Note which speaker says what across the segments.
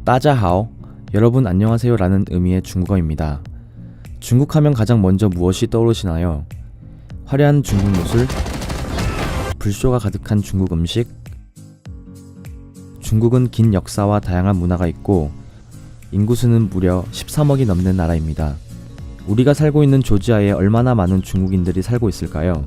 Speaker 1: 따자하오, 여러분 안녕하세요 라는 의미의 중국어입니다. 중국하면 가장 먼저 무엇이 떠오르시나요? 화려한 중국 무술, 불쇼가 가득한 중국 음식. 중국은 긴 역사와 다양한 문화가 있고 인구수는 무려 13억이 넘는 나라입니다. 우리가 살고 있는 조지아에 얼마나 많은 중국인들이 살고 있을까요?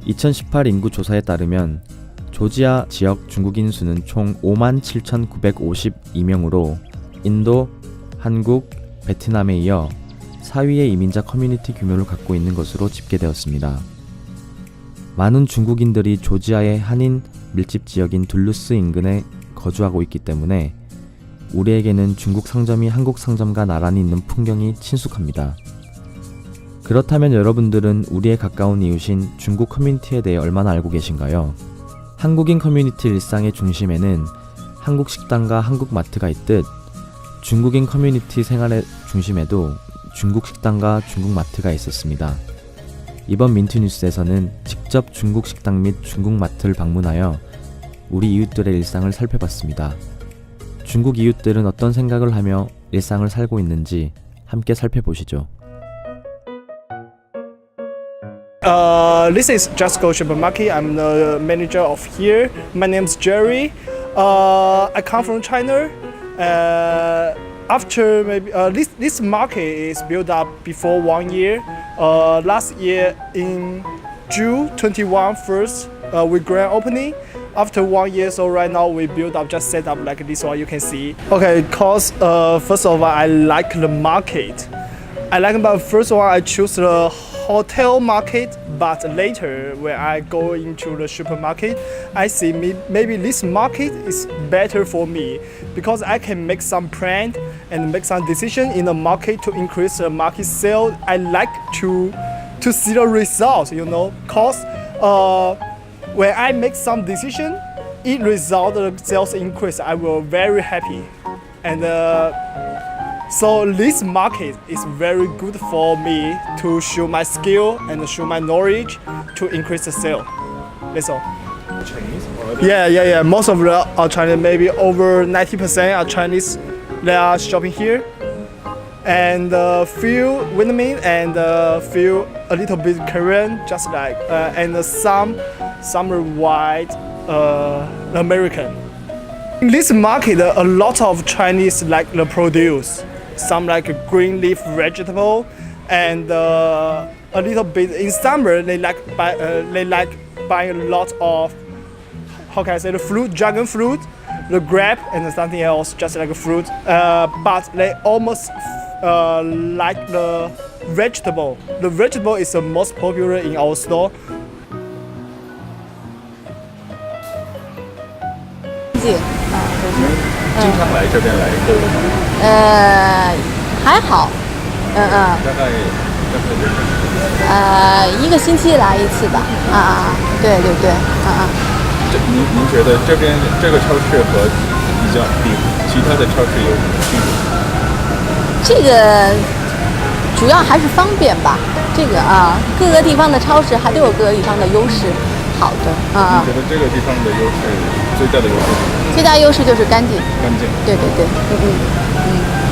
Speaker 1: 2018 인구 조사에 따르면 조지아 지역 중국인 수는 총 57,952명으로 인도, 한국, 베트남에 이어 4위의 이민자 커뮤니티 규모를 갖고 있는 것으로 집계되었습니다. 많은 중국인들이 조지아의 한인 밀집 지역인 둘루스 인근에 거주하고 있기 때문에 우리에게는 중국 상점이 한국 상점과 나란히 있는 풍경이 친숙합니다. 그렇다면 여러분들은 우리의 가까운 이웃인 중국 커뮤니티에 대해 얼마나 알고 계신가요? 한국인 커뮤니티 일상의 중심에는 한국 식당과 한국 마트가 있듯 중국인 커뮤니티 생활의 중심에도 중국 식당과 중국 마트가 있었습니다. 이번 민트뉴스에서는 직접 중국 식당 및 중국 마트를 방문하여 우리 이웃들의 일상을 살펴봤습니다. 중국 이웃들은 어떤 생각을 하며 일상을 살고 있는지 함께 살펴보시죠.
Speaker 2: This is Just Go Supermarket. I'm the manager of here. My name is Jerry. I come from China. After maybe this market is built up before 1 year. Last year in June 21 first, we grand opening. After 1 year, so right now we build up, just set up like this one you can see. Okay, cause first of all I like the market. But first one I choose the hotel market, but later when I go into the supermarket, I see maybe this market is better for me because I can make some plan and make some decision in the market to increase the market sale. I like to see the results, you know, cause when I make some decision, it result the sales increase. I will very happy, and so this market is very good for me to show my skill and show my knowledge to increase the sale. That's all.
Speaker 3: Chinese?
Speaker 2: Yeah. Most of the are Chinese. Maybe over 90% are Chinese. They are shopping here, and few Vietnamese and few a little bit Korean, just like and some are white American. In this market, a lot of Chinese like the produce. Some like green leaf vegetable, and a little bit in summer they like buying a lot of, how can I say, the fruit, dragon fruit, the grape, and something else, just like a fruit. But they almost like the vegetable. The vegetable is the most popular in our store.
Speaker 3: 经常来这边来购物，
Speaker 4: 还好，
Speaker 3: 大概
Speaker 4: 1个星期来一次吧，对，
Speaker 3: 您觉得这边这个超市和比其他的超市有什么区别？
Speaker 4: 这个主要还是方便吧，这个各个地方的超市还都有各个地方的优势，好的，
Speaker 3: 你觉得这个地方的优势最大的优势？
Speaker 4: 最大优势就是干净，对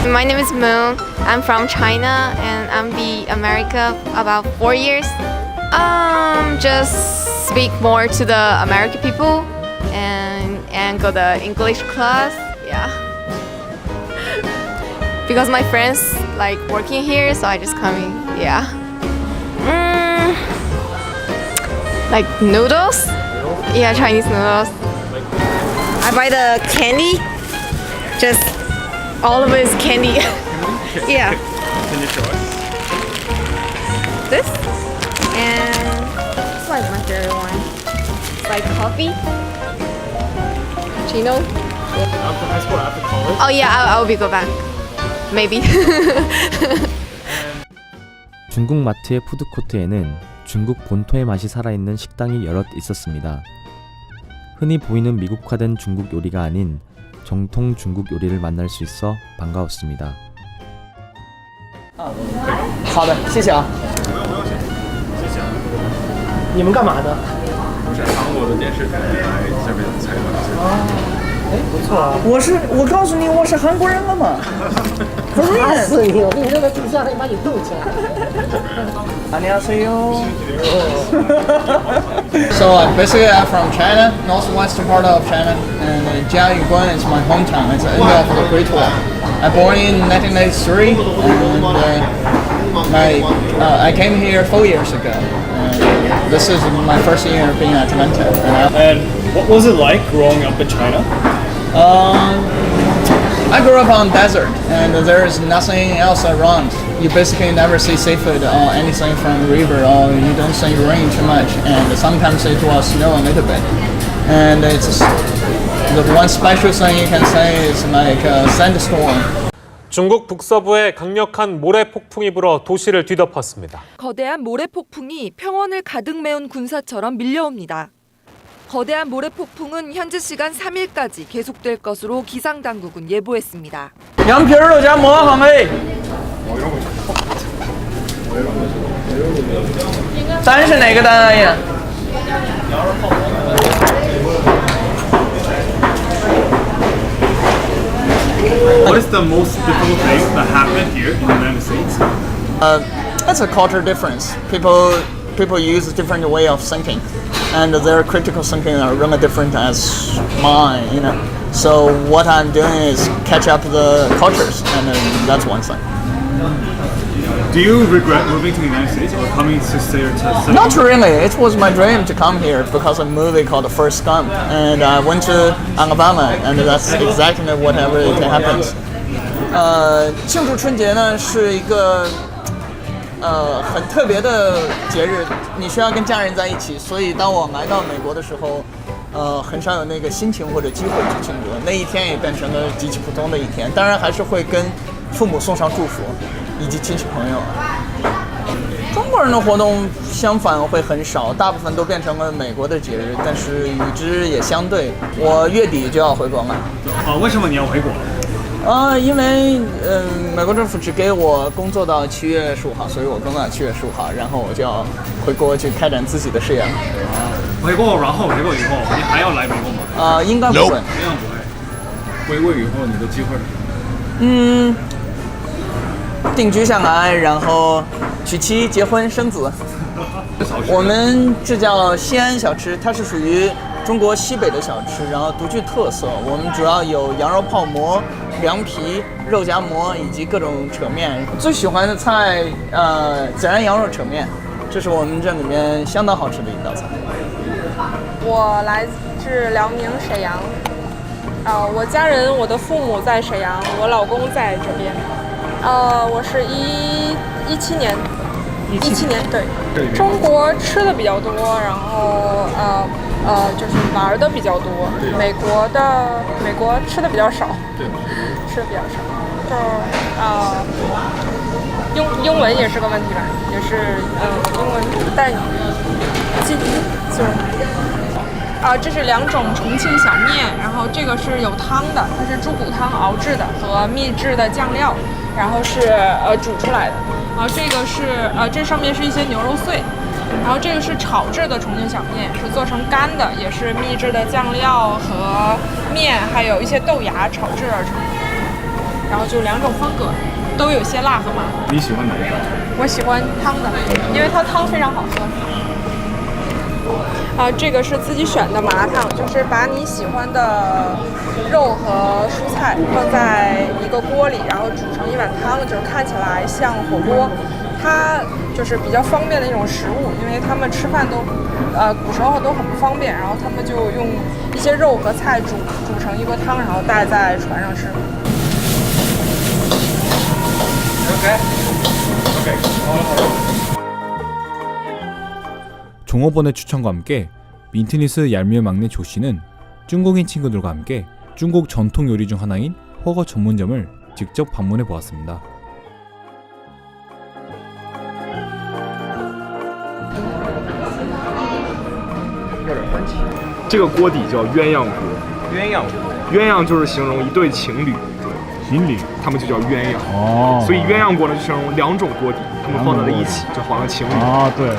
Speaker 4: ，My
Speaker 5: name is Moon. I'm from China and I'm be America about 4 years. Just speak more to the American people and go the English class. Yeah. Because my friends like working here, so I just come in. Yeah. Like noodles? Yeah, Chinese noodles. I buy the candy. Just all of it is candy. Yeah.
Speaker 3: Can you show us?
Speaker 5: This and this one's my favorite one. It's like coffee. Chino.
Speaker 3: After high school, after college?
Speaker 5: Oh yeah, I'll be go back. Maybe.
Speaker 1: 중국 마트의 푸드코트에는 중국 본토의 맛이 살아있는 식당이 여럿 있었습니다. 흔히 보이는 미국화된 중국 요리가 아닌 정통 중국 요리를 만날 수 있어 반가웠습니다.
Speaker 2: 好的，谢谢啊。你们干嘛的？
Speaker 3: 是韩国的电视台来这边采访。
Speaker 6: 我告诉你，我是韩国人了嘛。
Speaker 7: 打死你！我跟你说，他住校，他就把你冻起来。
Speaker 6: 안녕하세요.
Speaker 8: So basically I'm from China, northwestern part of China, and Jiayuguan is my hometown. It's the end of the Great War. I born in 1983, and I came here 4 years ago. And this is my first year being at Atlanta.
Speaker 9: And what was it like growing up in China?
Speaker 8: I grew up on desert, and there is nothing else around. You basically never see seafood or anything from the river, or you don't see rain too much, and sometimes it will snow a little bit. And it's the one special thing you can say is like a sandstorm.
Speaker 10: 중국 북서부에 강력한 모래 폭풍이 불어 도시를 뒤덮었습니다.
Speaker 11: 거대한 모래 폭풍이 평원을 가득 메운 군사처럼 밀려옵니다. 거대한 모래 폭풍은 현지 시간 3일까지 계속될 것으로 기상 당국은 예보했습니다.
Speaker 6: 양피를加磨好没？单是哪个单呀？
Speaker 9: What is the most difficult thing that happened here in the United States?
Speaker 8: It's a culture difference. People use a different way of thinking, and their critical thinking are really different as mine. You know, so what I'm doing is catch up the cultures, and that's one thing.
Speaker 9: Do you regret moving to the United States or coming to stay or to
Speaker 8: Not really. It was my dream to come here because of a movie called The First Gump, and I went to Alabama, and that's exactly whatever it happens. 庆祝春节呢是一个很特别的节日，你需要跟家人在一起，所以当我来到美国的时候，很少有那个心情或者机会去庆祝，那一天也变成了极其普通的一天。当然还是会跟父母送上祝福，以及亲戚朋友。中国人的活动相反会很少，大部分都变成了美国的节日，但是与之也相对，我月底就要回国了。
Speaker 9: 为什么你要回国？
Speaker 8: 因为美国政府只给我工作到7月15号，所以我工作到7月15号，然后我就要回国去开展自己的事业了。
Speaker 9: 回国，然后回国以后，你还要来美国吗？
Speaker 8: 应该不会。
Speaker 3: 应该不会。回国以后，你的机会？
Speaker 8: 定居下来，然后娶妻、结婚、生子。我们这叫西安小吃，它是属于中国西北的小吃，然后独具特色。我们主要有羊肉泡馍、凉皮、肉夹馍以及各种扯面。最喜欢的菜，孜然羊肉扯面，这是我们这里面相当好吃的一道菜。
Speaker 12: 我来自辽宁沈阳，我家人，我的父母在沈阳，我老公在这边。我是17年，17年对。中国吃的比较多，然后就是玩的比较多。美国吃的比较少，吃的比较少。就是英文也是个问题吧，也是英文，但就是这是2种重庆小面，然后这个是有汤的，它是猪骨汤熬制的和秘制的酱料，然后是煮出来的。然后这个是这上面是一些牛肉碎，然后这个是炒制的重庆小面，是做成干的，也是秘制的酱料和面，还有一些豆芽炒制而成。然后就2种风格，都有些辣和麻。
Speaker 9: 你喜欢哪一个？
Speaker 12: 我喜欢汤的，因为它汤非常好喝。这个是自己选的麻汤，就是把你喜欢的肉和蔬菜放在一个锅里，然后煮成一碗汤，就是看起来像火锅。它就是比较方便的一种食物，因为他们吃饭都古时候都很不方便，然后他们就用一些肉和菜煮成一锅汤，然后带在船上吃。
Speaker 13: 종업원의 추천과 함께 민트니스 얄미의 막내 조씨는 중국인 친구들과 함께 중국 전통 요리 중 하나인 허거 전문점을 직접 방문해 보았습니다.
Speaker 14: 这个锅底叫鸳鸯锅。鸳鸯锅，鸳鸯就是形容一对情侣，他们就叫鸳鸯。哦，所以鸳鸯锅呢就形容2种锅底，他们放在了一起，就好像情侣。
Speaker 9: 对，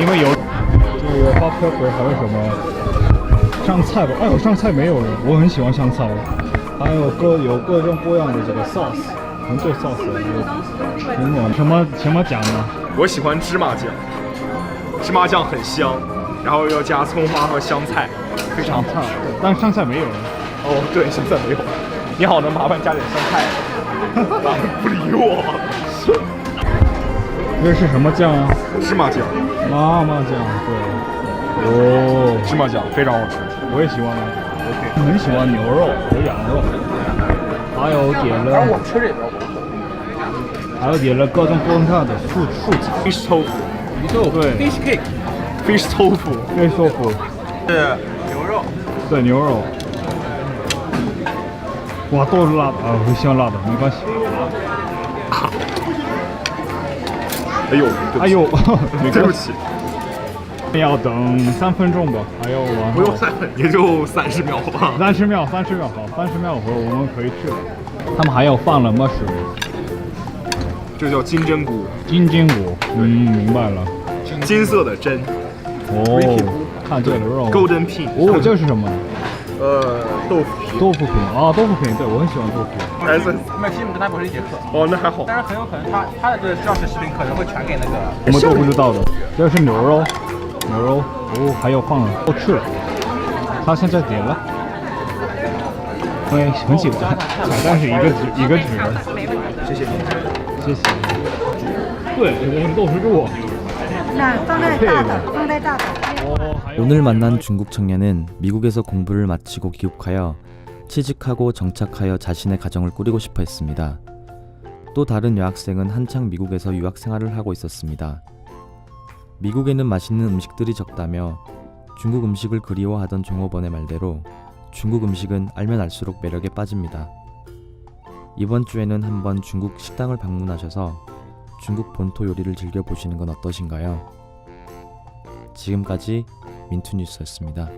Speaker 9: 因为有这个花科粉还有什么？上菜吧。哎呦，上菜没有了，我很喜欢上菜。还有各种各样的这个 sauce， 很多 sauce， 有什么讲呢？
Speaker 14: 我喜欢芝麻酱，芝麻酱很香，然后要加葱花和香菜，非常好吃。
Speaker 9: 但是上菜没有了。
Speaker 14: 哦，对，香菜没有。你好，能麻烦加点香菜？不理我。
Speaker 9: 这是什么酱啊？
Speaker 14: 芝麻酱。
Speaker 9: 妈妈酱，对。哦，
Speaker 14: 芝麻酱非常好吃，
Speaker 9: 我也喜欢。OK， 很喜欢牛肉和羊肉，还有点了各种各样的素菜。
Speaker 14: Fish tofu，
Speaker 9: 对
Speaker 14: ，Fish cake，Fish tofu，Fish
Speaker 9: tofu
Speaker 14: 是牛肉。
Speaker 9: 对，牛肉。哇，都是辣的啊，我喜欢辣的，没关系。
Speaker 14: 哎呦，
Speaker 9: 哎呦，
Speaker 14: 对不起。
Speaker 9: 要等3分钟吧，还有
Speaker 14: 不用3分，也就30秒吧。
Speaker 9: 30秒，好，30秒后我们可以吃了。他们还有放了么事？
Speaker 14: 这叫金针菇。
Speaker 9: 金针菇，明白了。
Speaker 14: 金色的针。
Speaker 9: 哦，看这个肉。
Speaker 14: Golden pin。
Speaker 9: 哦，这是什么？
Speaker 14: 豆腐皮。
Speaker 9: 豆腐皮啊，豆腐皮，对我很喜欢豆腐皮。
Speaker 3: Maxim 跟他不是一节课。
Speaker 14: 哦，那还好。
Speaker 3: 但是很有可能他的这个教室视频可能会传给那个。
Speaker 9: 我们都不知道的。这是牛肉，哦，还有放了，都吃了。他现在点了。对，很喜欢。彩蛋是一个纸的。
Speaker 14: 谢谢你。
Speaker 9: 谢谢。对，我们都是肉。
Speaker 7: 那放在大的，放在大的。
Speaker 1: 오늘 만난 중국 청년은 미국에서 공부를 마치고 귀국하여 취직하고 정착하여 자신의 가정을 꾸리고 싶어 했습니다. 또 다른 여학생은 한창 미국에서 유학 생활을 하고 있었습니다. 미국에는 맛있는 음식들이 적다며 중국 음식을 그리워하던 종업원의 말대로 중국 음식은 알면 알수록 매력에 빠집니다. 이번 주에는 한번 중국 식당을 방문하셔서 중국 본토 요리를 즐겨보시는 건 어떠신가요? 지금까지 민투뉴스였습니다.